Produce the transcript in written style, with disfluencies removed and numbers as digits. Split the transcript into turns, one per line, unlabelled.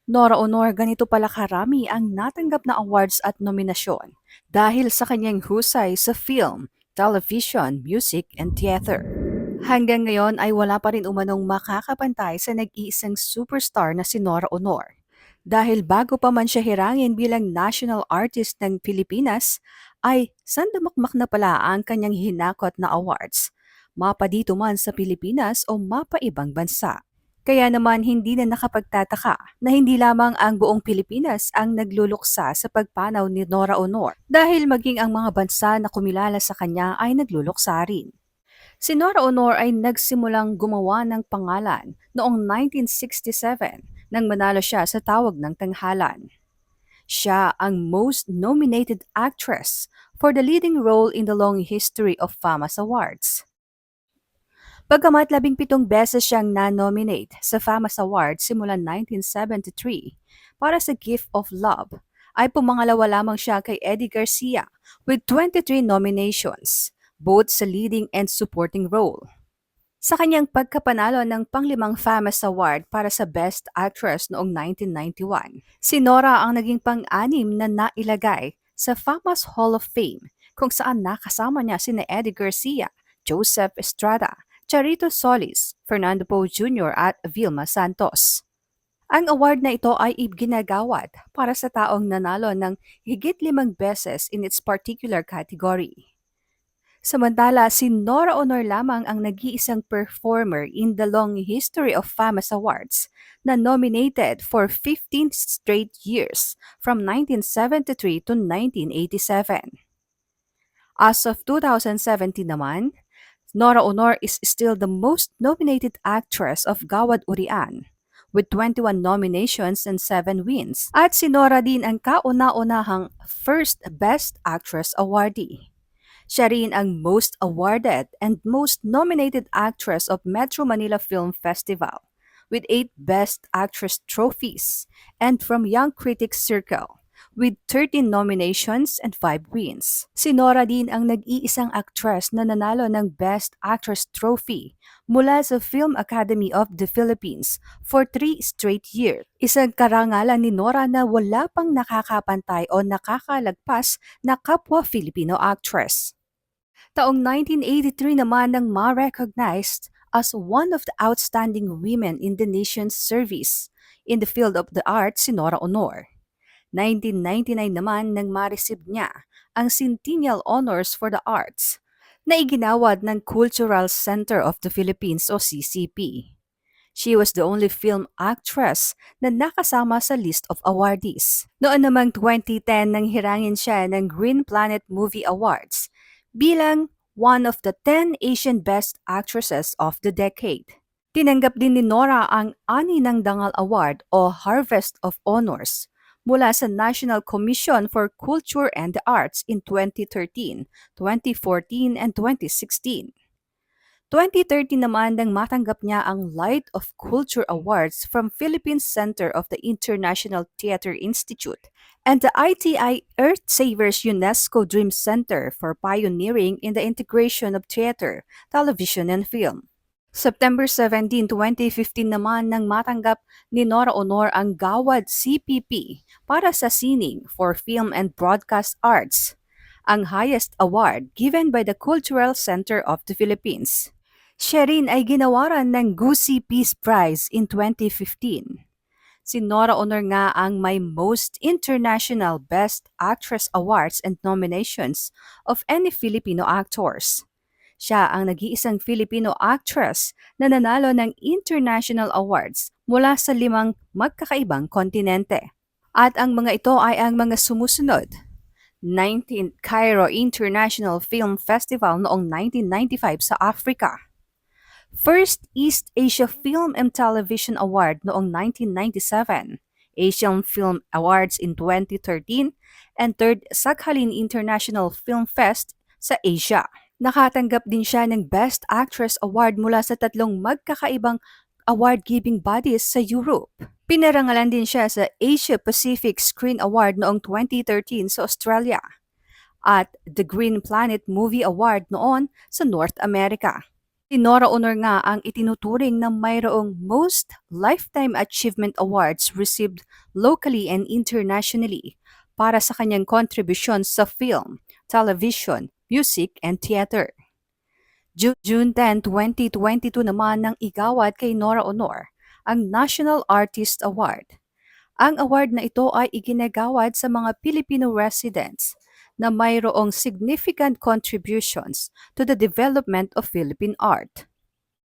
Nora Honor, ganito pala karami ang natanggap na awards at nominasyon dahil sa kanyang husay sa film, television, music, and theater. Hanggang ngayon ay wala pa rin umanong makakapantay sa nag-iisang superstar na si Nora Honor. Dahil bago pa man siya hirangin bilang National Artist ng Pilipinas, ay sandamakmak na pala ang kanyang hinakot na awards. Mapa dito man sa Pilipinas o mapa ibang bansa. Kaya naman hindi na nakapagtataka na hindi lamang ang buong Pilipinas ang nagluluksa sa pagpanaw ni Nora Honor dahil maging ang mga bansa na kumilala sa kanya ay nagluluksa rin. Si Nora Honor ay nagsimulang gumawa ng pangalan noong 1967 nang manalo siya sa tawag ng tanghalan. Siya ang most nominated actress for the leading role in the long history of FAMAS Awards. Bagamat 17 beses siyang na-nominate sa FAMAS Awards simula 1973 para sa Gift of Love, ay pumangalawa lamang siya kay Eddie Garcia with 23 nominations, both sa leading and supporting role. Sa kanyang pagkapanalo ng panglimang FAMAS Award para sa Best Actress noong 1991, si Nora ang naging pang-anim na nailagay sa FAMAS Hall of Fame kung saan nakasama niya sina Eddie Garcia, Joseph Estrada, Charito Solis, Fernando Poe Jr. at Vilma Santos. Ang award na ito ay ginagawad para sa taong nanalo ng higit 5 beses in its particular category. Samantala, si Nora Honor lamang ang nag-iisang performer in the long history of FAMAS Awards na nominated for 15 straight years from 1973 to 1987. As of 2017 naman, Nora Honor is still the most nominated actress of Gawad Urian with 21 nominations and 7 wins. At si Nora din ang kauna-unahang first Best Actress awardee. Siya rin ang most awarded and most nominated actress of Metro Manila Film Festival with 8 Best Actress trophies and from Young Critics Circle with 13 nominations and 5 wins. Si Nora din ang nag-iisang actress na nanalo ng Best Actress Trophy mula sa Film Academy of the Philippines for 3 straight years. Isang karangalan ni Nora na wala pang nakakapantay o nakakalagpas na kapwa Filipino actress. Taong 1983 naman nang ma-recognized as one of the outstanding women in the nation's service in the field of the arts si Nora Honor. 1999 naman nang ma-receive niya ang Centennial Honors for the Arts na iginawad ng Cultural Center of the Philippines o CCP. She was the only film actress na nakasama sa list of awardees. Noon namang 2010 nang hirangin siya ng Green Planet Movie Awards bilang one of the 10 Asian Best Actresses of the decade. Tinanggap din ni Nora ang Ani ng Dangal Award o Harvest of Honors mula sa National Commission for Culture and the Arts in 2013, 2014, and 2016. 2013 naman nang matanggap niya ang Light of Culture Awards from Philippine Center of the International Theatre Institute and the ITI Earth Savers UNESCO Dream Center for pioneering in the integration of theater, television, and film. September 17, 2015 naman nang matanggap ni Nora Honor ang Gawad CPP para sa Sining for Film and Broadcast Arts, ang highest award given by the Cultural Center of the Philippines. Siya rin ay ginawaran ng Gusi Peace Prize in 2015. Si Nora Honor nga ang may most international Best Actress awards and nominations of any Filipino actors. Siya ang nag-iisang Filipino actress na nanalo ng international awards mula sa 5 magkakaibang kontinente. At ang mga ito ay ang mga sumusunod. 19th Cairo International Film Festival noong 1995 sa Africa. First East Asia Film and Television Award noong 1997, Asian Film Awards in 2013, and third Sakhalin International Film Fest sa Asia. Nakatanggap din siya ng Best Actress Award mula sa 3 magkakaibang award-giving bodies sa Europe. Pinarangalan din siya sa Asia Pacific Screen Award noong 2013 sa Australia at the Green Planet Movie Award noon sa North America. Si Nora Honor nga ang itinuturing na mayroong most Lifetime Achievement Awards received locally and internationally para sa kanyang contribution sa film, television, music, and theater. June 10, 2022 naman nang igawad kay Nora Honor ang National Artist Award. Ang award na ito ay iginagawad sa mga Filipino residents na mayroong significant contributions to the development of Philippine art.